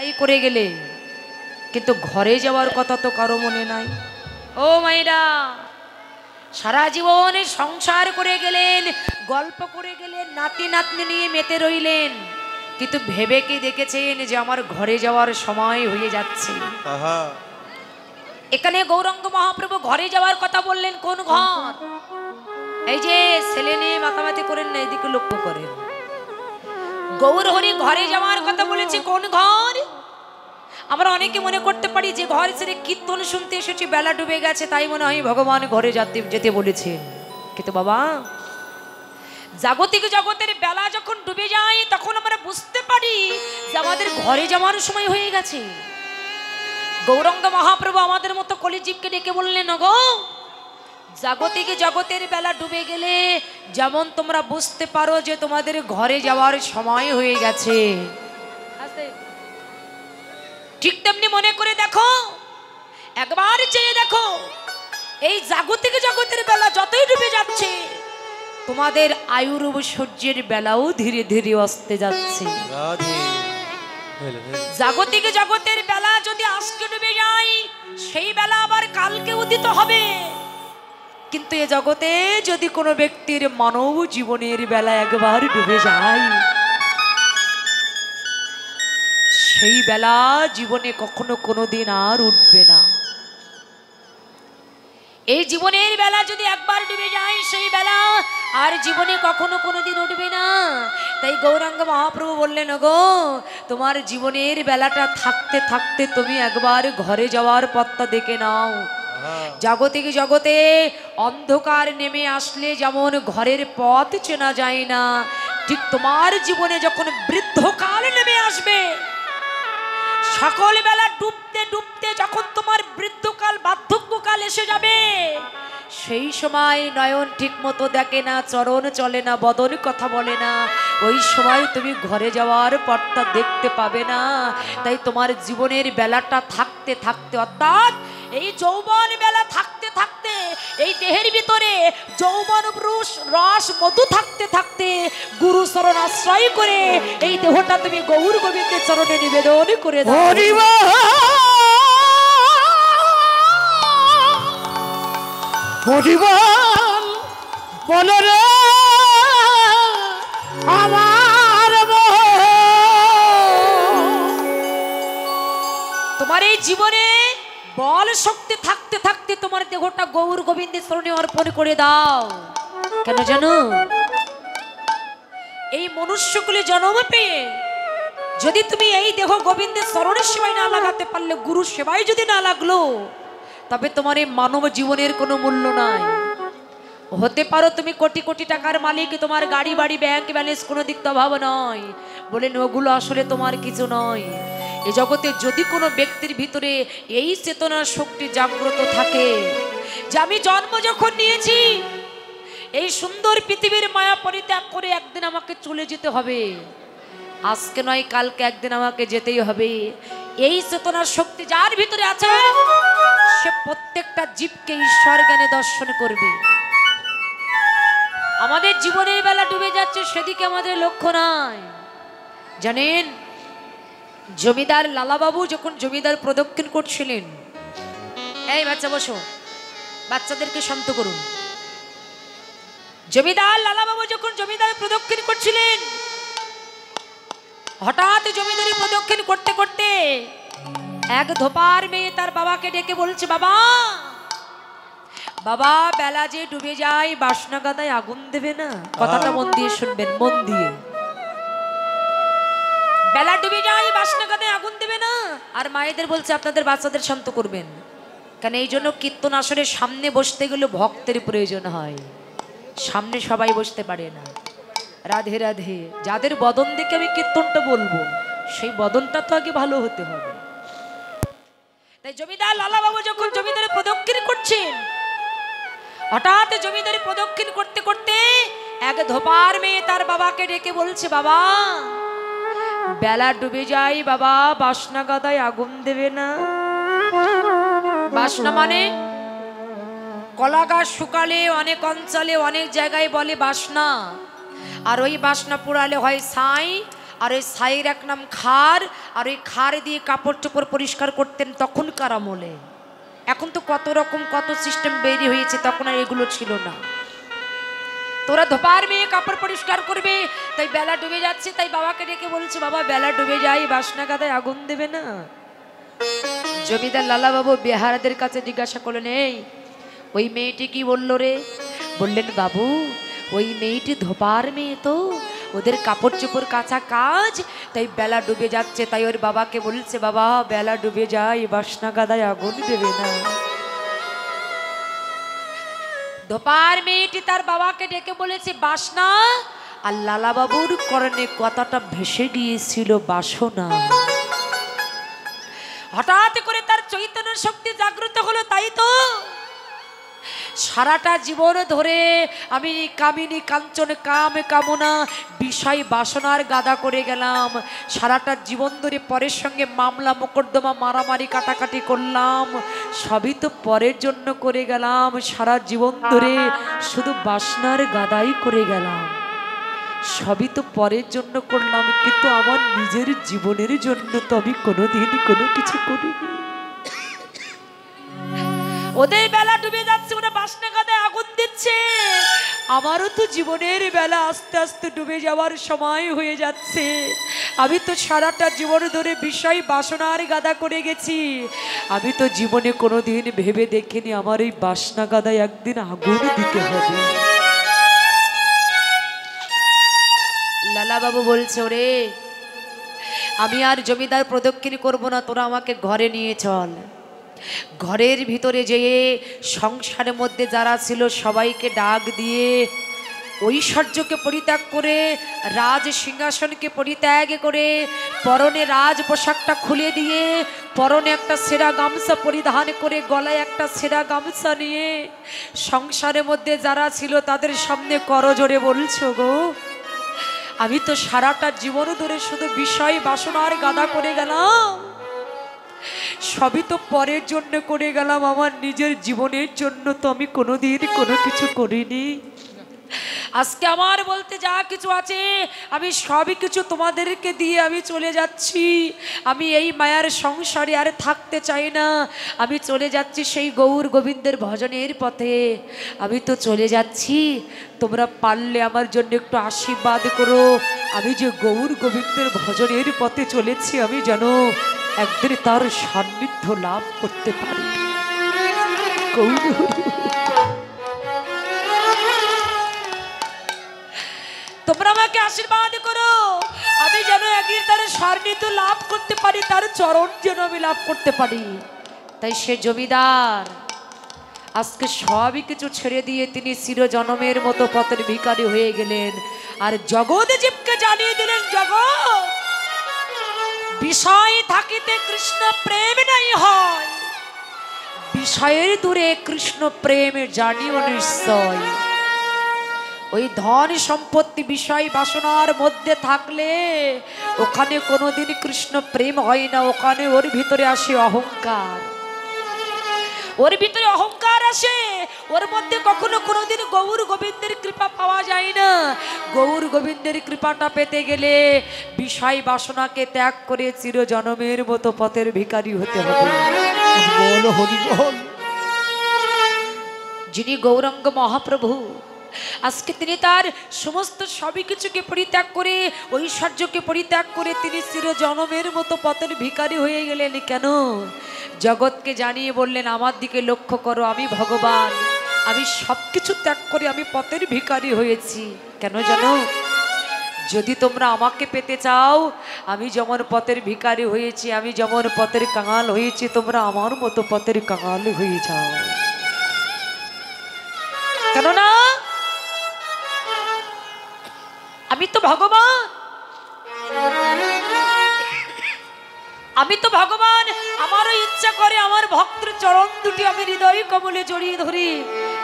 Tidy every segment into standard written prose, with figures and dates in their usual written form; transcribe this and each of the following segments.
তাই করে গেলে, কিন্তু ঘরে যাওয়ার কথা তো কারো মনে নাই। ও মাইরা, সারা জীবনে সংসার করে গেলেন, গল্প করে গেলেন, নাতি নাতনি নিয়ে মেতে রইলেন, কিন্তু ভেবে কি দেখেছেন যে আমার ঘরে যাওয়ার সময় হয়ে যাচ্ছে? এখানে গৌরাঙ্গ মহাপ্রভু ঘরে যাওয়ার কথা বললেন। কোন ঘর? এই যে ছেলে নিয়ে মাতামাতি করেন না, এদিকে লক্ষ্য করেন। গৌর হরি ঘরে যাওয়ার কথা বলেছে। কোন ঘর? আমরা অনেকে মনে করতে পারি যে ঘর ছেড়ে কীর্তন শুনতে এসেছি, বেলা ডুবে গেছে, তাই মনে হয় ভগবান ঘরে যেতে বলেছেন। কিন্তু বাবা, জাগতিক জগতের বেলা যখন ডুবে যায় তখন আমরা বুঝতে পারি যে আমাদের ঘরে যাওয়ার সময় হয়ে গেছে। গৌরাঙ্গ মহাপ্রভু আমাদের মতো কলিজীবকে ডেকে বললেন, গো জাগতিক জগতের বেলা ডুবে গেলে যেমন তোমরা বুঝতে পারো যে তোমাদের ঘরে যাওয়ার সময় হয়ে গেছে, ঠিক তেমনি মনে করে দেখো, একবার চেয়ে দেখো, এই জাগতিক জগতের বেলা যতই ডুবে যাচ্ছে তোমাদের আয়ুর সূর্যের বেলাও ধীরে ধীরে অস্তে যাচ্ছে। জাগতিক জগতের বেলা যদি আজকে ডুবে যায়, সেই বেলা আবার কালকে উদিত হবে। কিন্তু এ জগতে যদি কোনো ব্যক্তির মানব জীবনের বেলা একবার ডুবে যায়, সেই বেলা জীবনে কখনো কোনোদিন আর উঠবে না। এই জীবনের বেলা যদি একবার ডুবে যায়, সেই বেলা আর জীবনে কখনো কোনোদিন উঠবে না। তাই গৌরাঙ্গ মহাপ্রভু বললেন, গো তোমার জীবনের বেলাটা থাকতে থাকতে তুমি একবার ঘরে যাওয়ার পথটা দেখে নাও। জাগতিক জগতে অন্ধকার নেমে আসলে যেমন ঘরের পথ চেনা যায় না, ঠিক তোমার জীবনে যখন বৃদ্ধকাল নেমে আসবে, সকল বেলা ডুবতে ডুবতে যখন তোমার বৃদ্ধকাল বার্ধক্যকাল এসে যাবে, সেই সময় নয়ন ঠিক মতো দেখে না, চরণ চলে না, বদন কথা বলে না, ওই সময় তুমি ঘরে যাওয়ার পথটা দেখতে পাবে না। তাই তোমার জীবনের বেলাটা থাকতে থাকতে, অর্থাৎ এই যৌবন বেলা থাকতে থাকতে, এই দেহের ভিতরে যৌবন রস মধু থাকতে থাকতে গুরু চরণ আশ্রয় করে এই দেহটা তুমি গৌর গোবিন্দের চরণে নিবেদন করে দাও। তোমার এই জীবনে বল শক্তি থাকতে থাকতে তোমার দেহটা গৌর গোবিন্দের চরণে অর্পণ করে দাও। কেন জানো? এই মনুষ্যকুলে জন্ম পেয়ে যদি তুমি এই দেহ গোবিন্দের চরণের সেবায় না লাগাতে পারলে, গুরু সেবায় যদি না লাগলো, তবে তোমার এই মানব জীবনের কোনো মূল্য নাই। হতে পারো তুমি কোটি কোটি টাকার মালিক, তোমার গাড়ি বাড়ি ব্যাংক ব্যালেন্স কোনো দিক তো অভাব নয়, বলেন ওগুলো আসলে তোমার কিছু নয়। এ জগতে যদি কোনো ব্যক্তির ভিতরে এই চেতনার শক্তি জাগ্রত থাকে যে আমি জন্ম যখন নিয়েছি এই সুন্দর পৃথিবীর মায়া পরিত্যাগ করে একদিন আমাকে চলে যেতে হবে, আজকে নয় কালকে একদিন আমাকে যেতেই হবে, এই চেতনার শক্তি যার ভিতরে আছে, সে প্রত্যেকটা জীবকে ঈশ্বর জ্ঞানে দর্শন করবে। আমাদের জীবনের বেলা ডুবে যাচ্ছে, সেদিকে আমাদের লক্ষ্য নাই। জানেন, জমিদার লালাবাবু যখন জমিদার প্রদক্ষিণ করছিলেন, এই বাচ্চা বসো, বাচ্চাদেরকে শান্ত করুন। জমিদার লালাবাবু যখন জমিদার প্রদক্ষিণ করছিলেন, হঠাৎ জমিদারি প্রদক্ষিণ করতে করতে এক ধোপার মেয়ে তার বাবাকে ডেকে বলছে, বাবা বাবা বেলা যে ডুবে যায়, বাসনা গাদায় আগুন দেবে না? কথাটা মন দিয়ে শুনবেন, মন দিয়ে। বেলা ডুবে যায়, বাসনা গাদায় আগুন দেবে না? আর মায়েদের বলছে আপনাদের বাচ্চাদের শান্ত করবেন। কেন? এই জন্য কীর্তন আসলে সামনে বসতে গেলে ভক্তের প্রয়োজন হয়, সামনে সবাই বসতে পারে না। রাধে রাধে। যাদের বদন দেখে আমি কীর্তনটা বলবো, সেই বদনটা তো আগে ভালো হতে হবে। তাই জমিদার লালাবাবু যখন জমিদারে প্রদক্ষিণ করছেন, হঠাৎ জমিদারি প্রদক্ষিণ করতে করতে এক ধোপার মেয়ে তার বাবাকে ডেকে বলছে, বাবা বেলা ডুবে যায়, বাবা বাসনা গাদায় আগুন দেবে না? বাসনা মানে কলা গাছ শুকালে অনেক অঞ্চলে অনেক জায়গায় বলে বাসনা, আর ওই বাসনা পুরালে হয় ছাই, আর ওই ছাইয়ের এক নাম খার, আর ওই খার দিয়ে কাপড় চোপড় পরিষ্কার করতেন তখনকার আমলে। এখন তো কত রকম কত সিস্টেম বেরিয়ে হয়েছে, তখন আর এগুলো ছিল না। তোরা ধোপার মেয়ে কাপড় পরিষ্কার করবে, তাই বেলা ডুবে যাচ্ছে, তাই বাবাকে ডেকে বলছে, বাবা বেলা ডুবে যায়, বাসনা গাদায় আগুন দেবে না? জমিদার লালা বাবু বেহারাদের কাছে জিজ্ঞাসা করলেন, এই ওই মেয়েটি কি বললো রে? বললেন, বাবু ওই মেয়েটি ধোপার মেয়ে, তো ওদের কাপড় চোপড় কাঁচা কাজ, তাই বেলা ডুবে যাচ্ছে, তাই ওর বাবাকে বলছে, বাবা বেলা ডুবে যায়, বাসনা গাদায় আগুন দেবে না? ধোপার মেয়েটি তার বাবাকে ডেকে বলেছে বাসনা, আর লালা বাবুর কর্ণে কথাটা ভেসে গিয়েছিল বাসনা। হঠাৎ করে তার চৈতন্য শক্তি জাগ্রত হলো, তাই তো সারাটা জীবন ধরে আমি কামিনী কাঞ্চন কাম কামনা বিষয় বাসনার গাদা করে গেলাম, সারাটা জীবন ধরে পরের সঙ্গে মামলা মোকদ্দমা মারামারি কাটাকাটি করলাম, সবই তো পরের জন্য করে গেলাম, সারা জীবন ধরে শুধু বাসনার গাদাই করে গেলাম, সবই তো পরের জন্য করলাম, কিন্তু আমার নিজের জীবনের জন্য তো আমি কোনোদিন কোনো কিছু করিনি। ওদের বেলা ডুবে যাচ্ছে, ওরা বাসনা গাদায় আগুন দিচ্ছে, আমারও তো জীবনের বেলা আস্তে আস্তে ডুবে যাওয়ার সময় হয়ে যাচ্ছে। আমি তো সারাটা জীবন ধরে বিষয় বাসনার গাদা করে গেছি, আমি তো জীবনে কোনোদিন ভেবে দেখিনি আমার এই বাসনা গাদায় একদিন আগুন দিতে হবে। লালা বাবু বলছে, ওরে আমি আর জমিদার প্রদক্ষিণ করব না, তোরা আমাকে ঘরে নিয়ে চল। ঘরের ভিতরে যেয়ে সংসারের মধ্যে যারা ছিল সবাইকে ডাক দিয়ে ঐশ্বর্যকে পরিত্যাগ করে, রাজ সিংহাসনকে পরিত্যাগ করে, পরনে রাজ পোশাকটা খুলে দিয়ে, পরনে একটা সেরা গামছা পরিধান করে, গলায় একটা সেরা গামছা নিয়ে সংসারের মধ্যে যারা ছিল তাদের সামনে করজোড়ে বলছো, গো আমি তো সারাটা জীবন ধরে শুধু বিষয় বাসনার গাদা করে গেলাম, সবই তো পরের জন্য করে গেলাম, আমার নিজের জীবনের জন্য তো আমি কোনোদিন কোনো কিছু করিনি। আজকে আমার বলতে যা কিছু আছে আমি সবই কিছু তোমাদেরকে দিয়ে আমি চলে যাচ্ছি। আমি এই মায়ার সংসারে আর থাকতে চাই না, আমি চলে যাচ্ছি সেই গৌর গোবিন্দের ভজনের পথে, আমি তো চলে যাচ্ছি, তোমরা পারলে আমার জন্য একটু আশীর্বাদ করো, আমি যে গৌর গোবিন্দের ভজনের পথে চলেছি আমি যেন একদিন তার সান্নিধ্য লাভ করতে পারি। তোমরা আমাকে আশীর্বাদ করো, আমি যেন একদিন তার সান্নিধ্য লাভ করতে পারি, তার চরণ যেন আমি লাভ করতে পারি। তাই সে জমিদার আজকে সবই কিছু ছেড়ে দিয়ে তিনি চিরজনমের মতো পথের ভিখারি হয়ে গেলেন, আর জগৎ জীবকে জানিয়ে দিলেন, জগৎ বিষয় থাকিতে কৃষ্ণ প্রেম নাই হয়, বিষয়ের দূরে কৃষ্ণ প্রেম জানিও নিশ্চয়। ওই ধন সম্পত্তি বিষয় বাসনার মধ্যে থাকলে ওখানে কোনোদিন কৃষ্ণ প্রেম হয় না, ওখানে ওর ভিতরে আসে অহংকার, ওর ভিতরে অহংকার আসে, ওর মধ্যে কখনো কোনোদিন গৌর গোবিন্দের কৃপা পাওয়া যায় না। গৌর গোবিন্দের কৃপাটা পেতে গেলে বিষয় বাসনাকে ত্যাগ করে চিরজনমের মতো পথের ভিখারি হতে হবে। যিনি গৌরাঙ্গ মহাপ্রভু, আজকে তিনি তার সমস্ত সবই কিছুকে পরিত্যাগ করে, ঐশ্বর্যকে পরিত্যাগ করে তিনি চিরজনমের মতো পথের ভিখারি হয়ে গেলেন। কেন? জগৎকে জানিয়ে বললেন, আমার দিকে লক্ষ্য করো, আমি ভগবান, আমি সব কিছু ত্যাগ করে আমি পথের ভিখারি হয়েছি। কেন জানো? যদি তোমরা আমাকে পেতে চাও, আমি যেমন পথের ভিখারি হয়েছি, আমি যেমন পথের কাঙাল হয়েছি, তোমরা আমার মতো পথের কাঙাল হয়ে যাও। কেননা আমি তো ভগবান, আমি তো ভগবান, আমারও ইচ্ছা করে আমার ভক্তের চরণ দুটি আমি হৃদয় কমলে জড়িয়ে ধরি।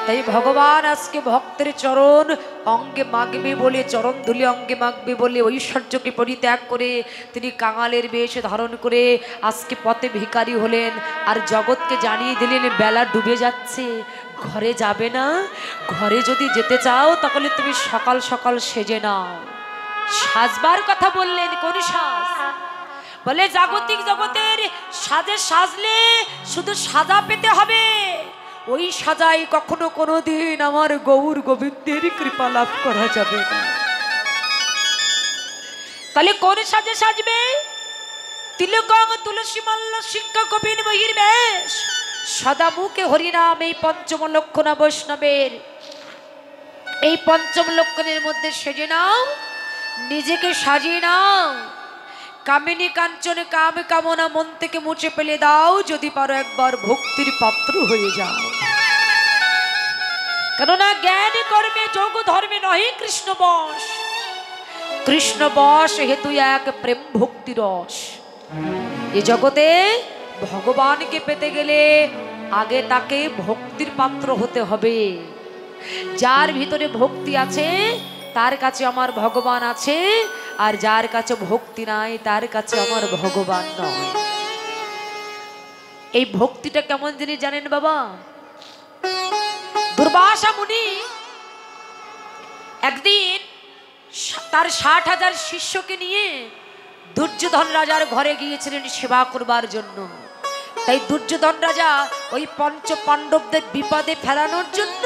তাই ভগবান আজকে ভক্তের চরণ অঙ্গে মাগবে বলে, চরণ ধুলি অঙ্গে মাগবে বলে ঐশ্বর্যকে পরিত্যাগ করে তিনি কাঙালের বেশ ধারণ করে আজকে পথে ভিখারি হলেন। আর জগৎকে জানিয়ে দিলেন, বেলা ডুবে যাচ্ছে, ঘরে যাবে না, ঘরে যদি যেতে চাও তাহলে তুমি সকাল সকাল সেজে নাও। সাজবার কথা বললেন। কোন সাজ? বলে জাগতিক জগতের সাজে সাজলে শুধু সাজা পেতে হবে, ওই সাজাই কখনো কোনোদিন আমার গৌর গোবিন্দের কৃপা লাভ করা যাবে না। তাহলে কোন সাজে সাজবে? তিলকং তুলসী মাল্য শিক্ষা কপিন বহির্বেশ সদা মুখে হরিনাম, এই পঞ্চম লক্ষণ বৈষ্ণবের। এই পঞ্চম লক্ষণের মধ্যে সেজে নাও, নিজেকে সাজিয়ে নাও। কামিনী কাঞ্চন কাম কামনা মন থেকে মুছে ফেলে দাও, যদি পারো একবার ভক্তির পাত্র হয়ে যাও। কেননা জ্ঞান কর্মে যোগ ধর্মে নহে কৃষ্ণ বশ, কৃষ্ণ বশ হেতু এক প্রেম ভক্তি রস। এ জগতে ভগবানকে পেতে গেলে আগে তাকে ভক্তির পাত্র হতে হবে। যার ভিতরে ভক্তি আছে তার কাছে আমার ভগবান আছে, আর যার কাছে ভক্তি নাই তার কাছে আমার ভগবান নয়। এই ভক্তিটা কেমন জিনিস জানেন বাবা? দুর্বাসা মুনি একদিন তার 60,000 শিষ্যকে নিয়ে দুর্যোধন রাজার ঘরে গিয়েছিলেন সেবা করবার জন্য। তাই দুর্যোধন রাজা ওই পঞ্চ পাণ্ডবদের বিপদে ফেলানোর জন্য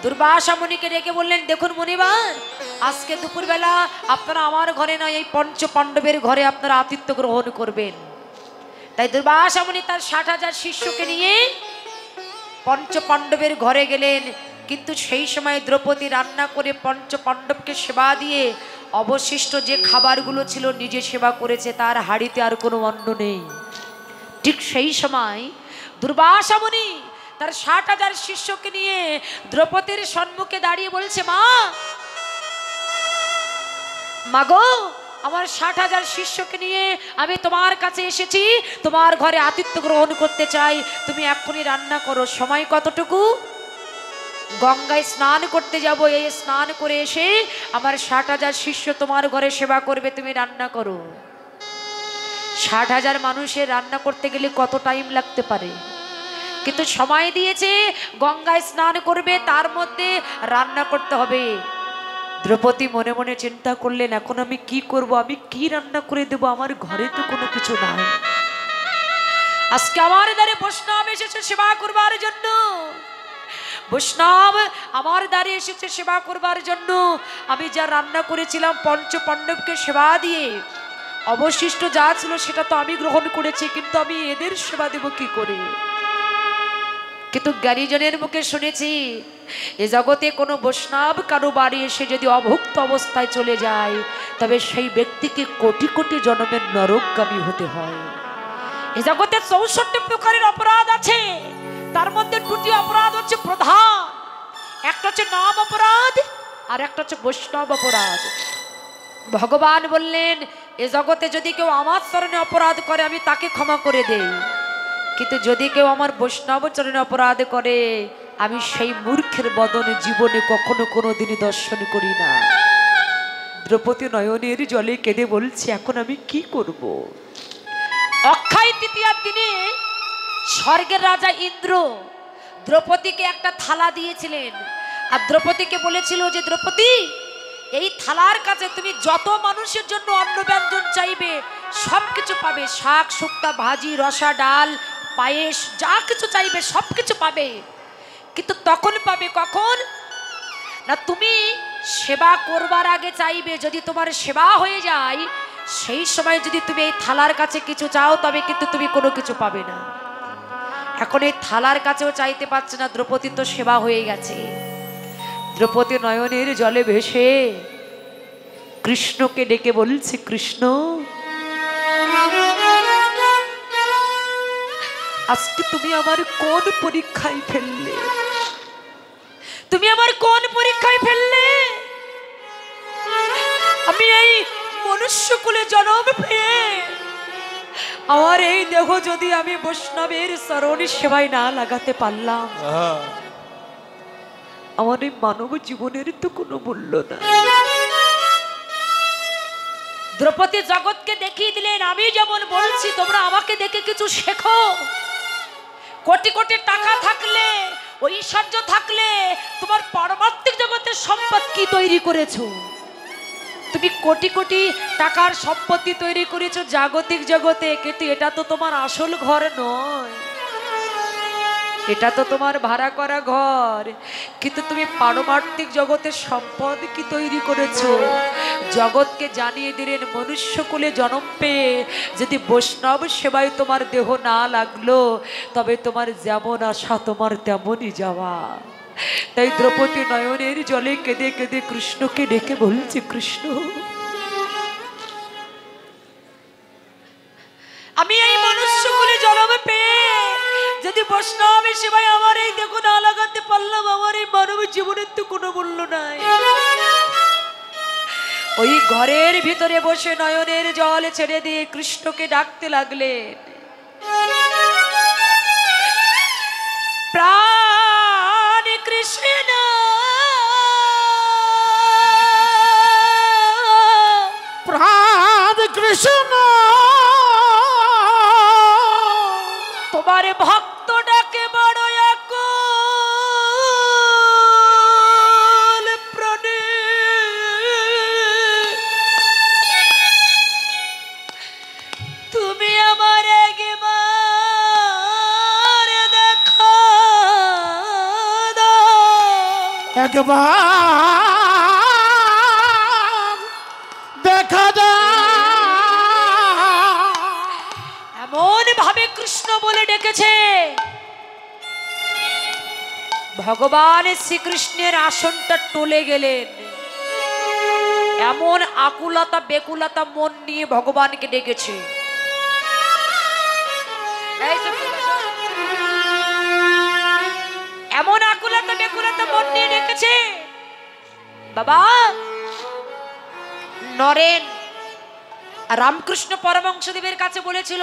দুর্বাসা মুনিকে ডেকে বললেন, দেখুন মুনিবার, আজকে দুপুরবেলা আপনারা আমার ঘরে নয়, এই পঞ্চ পাণ্ডবের ঘরে আপনারা আতিথ্য গ্রহণ করবেন। তাই দুর্বাসা মুনি তার 60,000 শিষ্যকে নিয়ে পঞ্চ পাণ্ডবের ঘরে গেলেন। কিন্তু সেই সময় দ্রৌপদী রান্না করে পঞ্চ পাণ্ডবকে সেবা দিয়ে অবশিষ্ট যে খাবারগুলো ছিল নিজে সেবা করেছে, তার হাঁড়িতে আর কোনো অন্ন নেই। ঠিক সেই সময় দুর্বাসা মুনি তার 60,000 শিষ্যকে নিয়ে দ্রৌপদীর সম্মুখে দাঁড়িয়ে বলছে, মা গো, আমার 60,000 শিষ্যকে নিয়ে আমি তোমার কাছে এসেছি, তোমার ঘরে আতিথ্য গ্রহণ করতে চাই, তুমি এক্ষুনি রান্না করো। সময় কতটুকু? গঙ্গায় স্নান করতে যাব, এই স্নান করে এসে আমার 60,000 শিষ্য তোমার ঘরে সেবা করবে, তুমি রান্না করো। 60,000 মানুষের রান্না করতে গেলে কত টাইম লাগতে পারে, কিন্তু সময় দিয়েছে, গঙ্গায় স্নান করবে, তার মধ্যে রান্না করতে হবে। দ্রৌপদী মনে মনে চিন্তা করলেন, এখন আমি কি করব, আমি কি রান্না করে দেব, আমার ঘরে তো কোনো কিছু নাই। আজকে আমার দ্বারে বৈষ্ণব এসেছে সেবা করবার জন্য, বৈষ্ণব আমার দ্বারে এসেছে সেবা করবার জন্য। আমি যা রান্না করেছিলাম পঞ্চ পাণ্ডবকে সেবা দিয়ে, অবশিষ্ট যা ছিল সেটা তো আমি গ্রহণ করেছি, কিন্তু আমি এদের সেবা দেব কি করে? কিন্তু জ্ঞানীজনের মুখে শুনেছি, এ জগতে কোনো বৈষ্ণব কারো বাড়ি এসে যদি অভুক্ত অবস্থায় চলে যায়, তবে সেই ব্যক্তিকে কোটি কোটি জন্মের নরকগামী হতে হয়। এ জগতে 64 প্রকারের অপরাধ আছে, তার মধ্যে 2টি অপরাধ হচ্ছে প্রধান। একটা হচ্ছে নাম অপরাধ, আর একটা হচ্ছে বৈষ্ণব অপরাধ। ভগবান বললেন, এ জগতে যদি কেউ আমার চরণে অপরাধ করে আমি তাকে ক্ষমা করে দেই, কিন্তু যদি কেউ আমার বৈষ্ণব চরণে অপরাধ করে, আমি সেই মূর্খের বদনে জীবনে কখনো কোনো দিনই দর্শন করি না। দ্রৌপদী নয়নের জলে কেঁদে বলছে, এখন আমি কি করব? অক্ষয় তৃতীয়ার দিনে স্বর্গের রাজা ইন্দ্র দ্রৌপদীকে একটা থালা দিয়েছিলেন, আর দ্রৌপদীকে বলেছিল যে, দ্রৌপদী, এই থালার কাছে তুমি যত মানুষের জন্য অন্ন ব্যঞ্জন চাইবে সব কিছু পাবে, শাক শুক্তা ভাজি রসা ডাল পায়েস যা কিছু চাইবে সব কিছু পাবে। কিন্তু তখন পাবে কখন না, তুমি সেবা করবার আগে চাইবে। যদি তোমার সেবা হয়ে যায়, সেই সময় যদি তুমি এই থালার কাছে কিছু চাও, তবে কিন্তু তুমি কোনো কিছু পাবে না। এখন এই থালার কাছেও চাইতে পারছে না, দ্রৌপদী তো সেবা হয়ে গেছে। দ্রৌপদী নয়নের জলে ভেসে কৃষ্ণকে ডেকে বলছে, কৃষ্ণ, আজকে তুমি আমার কোন পরীক্ষায় ফেললে? তুমি আমার কোন পরীক্ষায় ফেললে? আমি এই মনুষ্য কুলে জন্ম পেয়ে আমার এই দেহ যদি আমি বৈষ্ণবের চরণ সেবায় না লাগাতে পারলাম, আমার এই মানব জীবনের তো কোনো মূল্য না। দ্রৌপদী জগৎকে দেখিয়ে দিলেন, আমি যেমন বলছি তোমরা আমাকে দেখে কিছু শেখো। কোটি কোটি টাকা থাকলে, ঐশ্বর্য থাকলে, তোমার পারমার্থিক জগতের সম্পদ কি তৈরি করেছো? তুমি কোটি কোটি টাকার সম্পত্তি তৈরি করেছো জাগতিক জগতে, কিন্তু এটা তো তোমার আসল ঘর নয়, এটা তো তোমার ভাড়া করা ঘর। কিন্তু তুমি পারমার্থিক জগতের সম্পদ কি তৈরি করেছো। জগৎকে জানিয়ে দিলেন মনুষ্যকুলে জন্ম পেয়ে যদি বৈষ্ণব সেবায় তোমার দেহ না লাগলো, তবে তোমার যেমন আশা তোমার তেমনই যাওয়া। তাই দ্রৌপদী নয়নের জলে কেঁদে কেঁদে কৃষ্ণকে ডেকে বলছে, কৃষ্ণ আমি এই মনুষ্যকুলে জন্ম পেয়ে যদি বৈষ্ণবের সেবায় আমার এই দেহ না লাগাতে পারলাম, আমার এই মানব জীবনের তো কোনো মূল্য নাই। ওই ঘরের ভিতরে বসে নয়নের জল ছেড়ে দিয়ে কৃষ্ণকে ডাকতে লাগলেন, প্রাণ কৃষ্ণ প্রাণ কৃষ্ণ তোমার ভক্ত ডাকে বড় আকুল প্রাণে, তুমি আমার একবার দেখা দাও, একবার দেখা দাও। এমন ভাবে কৃষ্ণ বলে ডেকেছে, ভগবান শ্রীকৃষ্ণের আসনটা টলে গেলেন। এমন আকুলতা বেকুলতা মন নিয়ে ভগবানকে ডেকেছে। এমন আকুলতা বেকুলতা মন নিয়ে ডেকেছে। বাবা নরেন রামকৃষ্ণ পরমহংসদেবের কাছে বলেছিল,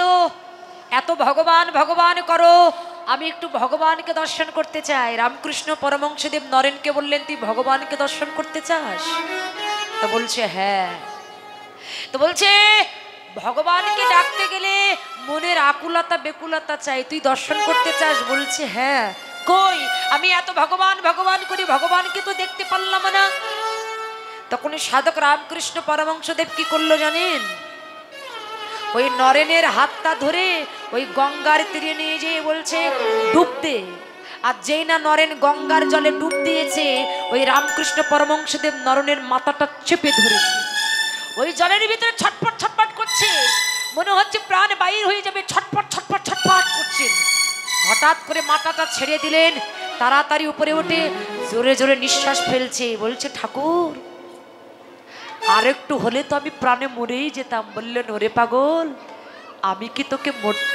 এত ভগবান ভগবান করো, আমি একটু ভগবানকে দর্শন করতে চাই। রামকৃষ্ণ পরমহংসদেব নরেনকে বললেন, তুই ভগবানকে দর্শন করতে চাস? তো বলছে হ্যাঁ। তো বলছে ভগবানকে ডাকতে গেলে মনের আকুলতা বেকুলতা চাই, তুই দর্শন করতে চাস? বলছে হ্যাঁ। কই আমি এত ভগবান ভগবান করি, ভগবানকে তো দেখতে পারলাম না। তখন সাধক রামকৃষ্ণ পরমহংসদেব কি করলো জানেন? ওই নরেনের হাতটা ধরে ওই গঙ্গার তীরে নিয়ে যেয়ে বলছে ডুব দে। আর যেই না নরেন গঙ্গার জলে ডুব দিয়েছে, ওই রামকৃষ্ণ পরমহংসদেব নরেনের মাথাটা চেপে ধরেছে। ওই জলের ভিতরে ছটপট ছটপট করছে, মনে হচ্ছে প্রাণ বাইর হয়ে যাবে, ছটপট ছটপট ছটপট করছেন। হঠাৎ করে মাথাটা ছেড়ে দিলেন, তাড়াতাড়ি উপরে উঠে জোরে জোরে নিঃশ্বাস ফেলছে। বলছে ঠাকুর আর একটু হলে তো আমি প্রাণে মরেই যেতাম। বললেন ওরে পাগল, আমি কি তোকে মরতে